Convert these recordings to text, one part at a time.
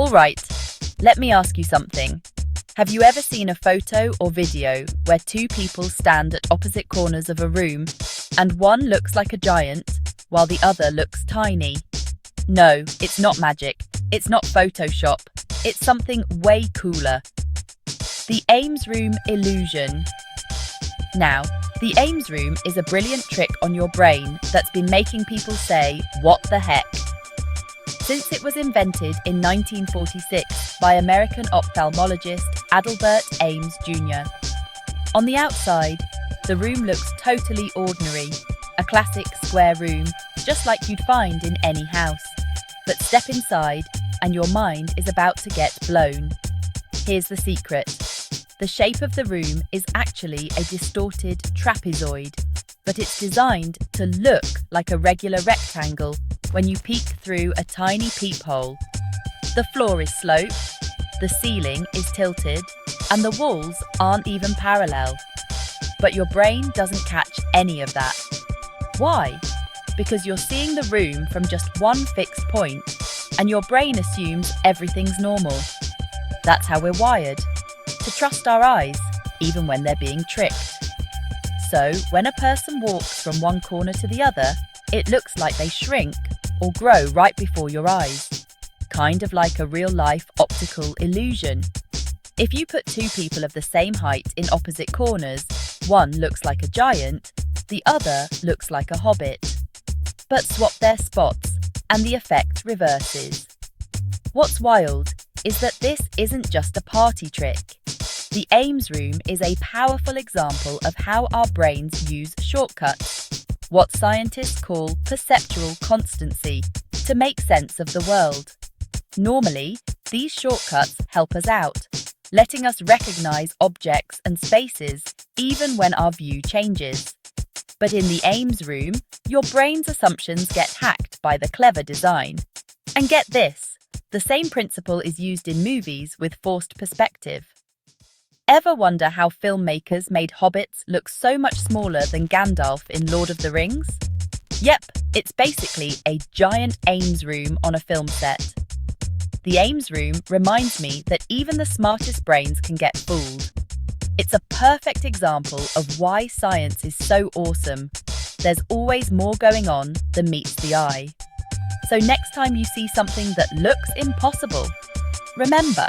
Alright, let me ask you something. Have you ever seen a photo or video where two people stand at opposite corners of a room and one looks like a giant while the other looks tiny? No, it's not magic. It's not Photoshop. It's something way cooler. The Ames Room illusion. Now, the Ames Room is a brilliant trick on your brain that's been making people say, "What the heck?" Since it was invented in 1946 by American ophthalmologist Adelbert Ames Jr. On the outside, the room looks totally ordinary, a classic square room, just like you'd find in any house. But step inside, and your mind is about to get blown. Here's the secret. The shape of the room is actually a distorted trapezoid, but it's designed to look like a regular rectangle when you peek through a tiny peephole. The floor is sloped, the ceiling is tilted, and the walls aren't even parallel. But your brain doesn't catch any of that. Why? Because you're seeing the room from just one fixed point, and your brain assumes everything's normal. That's how we're wired, to trust our eyes, even when they're being tricked. So, when a person walks from one corner to the other, it looks like they shrink or grow right before your eyes. Kind of like a real-life optical illusion. If you put two people of the same height in opposite corners, one looks like a giant, the other looks like a hobbit. But swap their spots, and the effect reverses. What's wild is that this isn't just a party trick. The Ames Room is a powerful example of how our brains use shortcuts, what scientists call perceptual constancy, to make sense of the world. Normally, these shortcuts help us out, letting us recognize objects and spaces even when our view changes. But in the Ames Room, your brain's assumptions get hacked by the clever design. And get this, the same principle is used in movies with forced perspective. Ever wonder how filmmakers made hobbits look so much smaller than Gandalf in Lord of the Rings? Yep, it's basically a giant Ames Room on a film set. The Ames Room reminds me that even the smartest brains can get fooled. It's a perfect example of why science is so awesome. There's always more going on than meets the eye. So next time you see something that looks impossible, remember,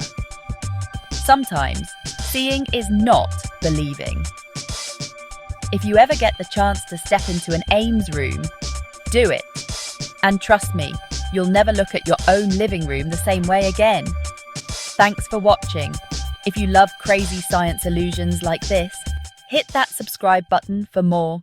sometimes seeing is not believing. If you ever get the chance to step into an Ames Room, do it. And trust me, you'll never look at your own living room the same way again. Thanks for watching. If you love crazy science illusions like this, hit that subscribe button for more.